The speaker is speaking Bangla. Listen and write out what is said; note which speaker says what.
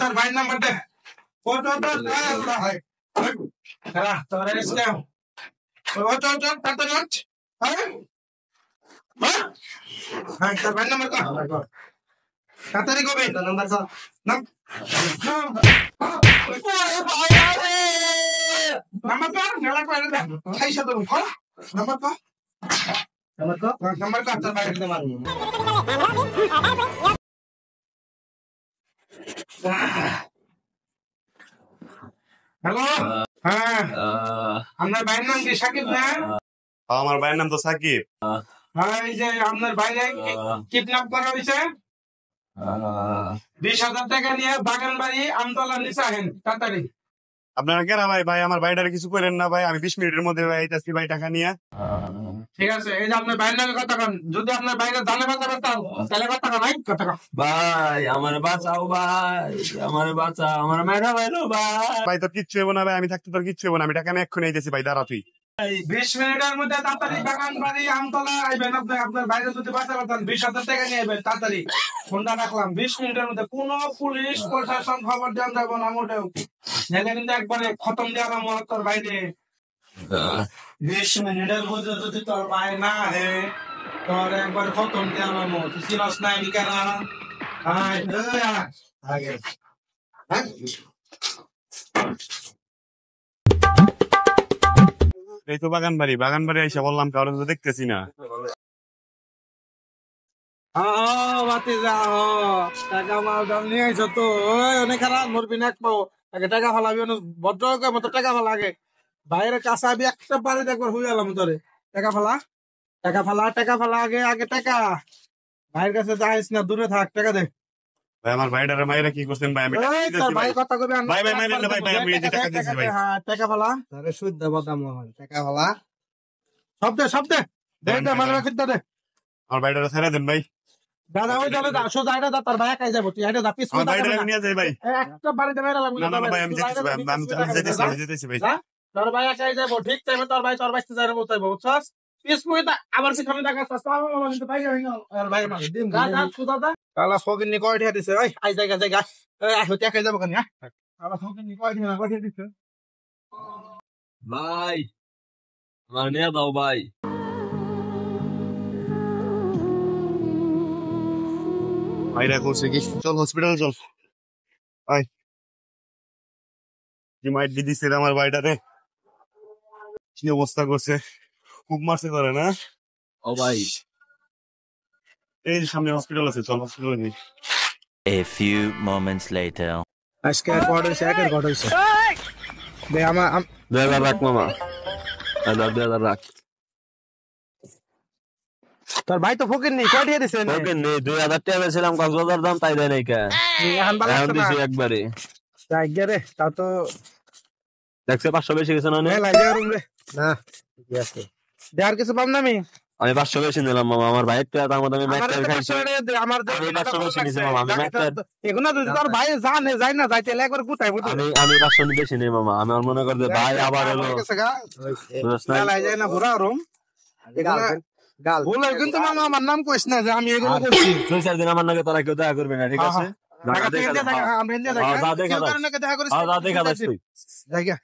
Speaker 1: তোর ভাই নাম্বার দে তোর ভাই নাম্বার তাড়াতাড়ি কবে নাম্বার নাম্বার মেলা করে খাইছা তো নাম্বার নাম্বার তোর ভাই হ্যালো হ্যাঁ আপনার ভাইয়ের নাম কি সাকিব না?
Speaker 2: আমার ভাইয়ের নাম তো সাকিব।
Speaker 1: হ্যাঁ এই যে আপনার ভাইরে কিডন্যাপ করা হয়েছে 20,000 টাকা নিয়ে বাগানবাড়ি আমতলা নিচে আহেন তাড়াতাড়ি।
Speaker 2: আপনারা কেরা ভাই? ভাই আমার ভাইটারে কিছু করেন না ভাই, আমি 20 মিনিটের মধ্যে ভাই আইতাছি ভাই টাকা নিয়ে।
Speaker 1: ঠিক আছে এই যে আপনার ভাইয়ের নামে কথা কন, যদি আপনার ভাইরে জানে বাঁচা পারতাম তাহলে কথা কন। কথা কন
Speaker 3: ভাই আমার বাঁচাও, ভাই আমার বাঁচাও, আমার মেয়েরা ভাইলো ভাই।
Speaker 2: ভাই তোর কিচ্ছু হবো না ভাই, আমি থাকতে তোর কিচ্ছু হবো না, আমি টাকা নিয়ে এক্ষুনি আইতেছি ভাই, দাঁড়া তুই।
Speaker 1: 20 মিনিটের মধ্যে তাড়াতাড়ি বাগানবাড়ি আমতলা আইবেন। আপনার বাইরে যদি বাঁচা পারতেন 20,000 টাকা নিয়ে আইবেন তাড়াতাড়ি। ফোনটা রাখলাম 20 মিনিটের মধ্যে। কোন পুলিশ প্রশাসন খবর দেন যাব না মোটেও, নাহলে কিন্তু একবারে খতম দেওয়া মত তোর বাইরে। 20 মিনিটের মধ্যে যদি তোর বাইরে না আহে তোর একবার খতম দেওয়া মত। চিনস নাই বিকারা আগে
Speaker 2: এই তো বাগানবাড়ি আইসা বললাম কারো তো দেখতেছি না।
Speaker 1: টাকা মাল দাম নিয়ে আইছো তো অনেক খারাপ মরবি না পাও। আগে টাকা ফালাবি ভদ্র মতো টাকা ফালা। আগে বাইরে কাছে আবি একটা বাড়ি একবার হয়ে গেলাম তোরে। টাকা ফালা আগে আগে টাকা। ভাইয়ের কাছে যাইস না, দূরে থাক। টাকা দে
Speaker 2: ভাই। আমার ভাইটারে মাইরা কি করছেন ভাই? আমি
Speaker 1: ভাই কথা কবি
Speaker 2: ভাই ভাই মাইরেন না ভাই, ভাই আমি এই যে টাকা দিয়েছি ভাই।
Speaker 1: হ্যাঁ টাকা ফালা আরে শুদ্ধ বদাম টাকা ফালা সব দে দে মানে রাখিতে দে।
Speaker 2: আমার ভাইটারে ছেড়ে দেন ভাই।
Speaker 1: দাদা ওই চলে আসো যাইটা দা তার ভাই একাই যাবো। তুই আইটা দা পিছ
Speaker 2: আমার ভাইটারে নিয়ে যাই ভাই।
Speaker 1: একটা বাড়িতে মেরা লাগবে
Speaker 2: না না ভাই আমি যেতেছি ভাই, আমি যেতেছি ভাই।
Speaker 1: তোর ভাই একাই যাবো ঠিক টাইমে। তোর ভাই তোর বাইতে যাবে বলতে বুঝছস। পিছ মুইটা আবার সেখানে দেখা আসছ আমার কিন্তু ভাই হই না। আর ভাই মা দাদা সুদা দা কালা ফকিন নি কয়টা দিছে। ওই আই জায়গা আই হতে একাই যাবো কেন? হ্যাঁ কালা ফকিন নি কয়টা দিছে
Speaker 3: ভাই আমার নিয়ে দাও ভাই।
Speaker 2: ভাইরা করছে কি, চল হসপিটাল চল। ভাই কি মাইট দিছে আমার ভাইটারে, কি অবস্থা করছে, খুব মারছে করে না।
Speaker 3: ও ভাই
Speaker 2: এই সামনে হসপিটাল আছে, চল হসপিটালে যাই।
Speaker 4: A few moments later.
Speaker 1: আজকে রেকর্ড হইছে দে আমার
Speaker 3: 2000 রাখ মামা, 2000 রাখ।
Speaker 1: তোর ভাই তো ফকির নি কয়টা দিছে?
Speaker 3: ওকে নে 2000 টাকা ছিলাম কক্সবাজার দাম, তাই দেয় নাই কে? এখন দিছি একবারে।
Speaker 1: তাই গেরে তাও তো
Speaker 3: দেখছে 500 বেশি গেছে না?
Speaker 1: না লাগে রুম রে না ঠিক আছে। দেয়ার কিছু পাম না
Speaker 3: আমি 500 বেশি নিলাম মামা। আমার ভাইয়ের টাকা দাম আমি ম্যাকটার খাইছি।
Speaker 1: আমার
Speaker 3: আমি 500 বেশি নিছি মামা। আমি ম্যাকটার
Speaker 1: এগুনা যদি তোর ভাই জানে যায় না যাইতে একবার কোথায় বুঝলি?
Speaker 3: আমি 500 বেশি নেই মামা। আমি মনে করি যে ভাই আবার এলো
Speaker 1: না যায় না পুরা রুম এগুলা গাল বলে। কিন্তু মামা আমার নাম কইছ না যে আমি এগুলো করছি।
Speaker 3: 2-4 দিন আমার নাকি তোরা কেউ দেখা করবে না, ঠিক আছে?
Speaker 1: দেখা দেখা আমরা দেখা দেখা দেখা করিস।
Speaker 3: দেখা করিস।
Speaker 1: জায়গা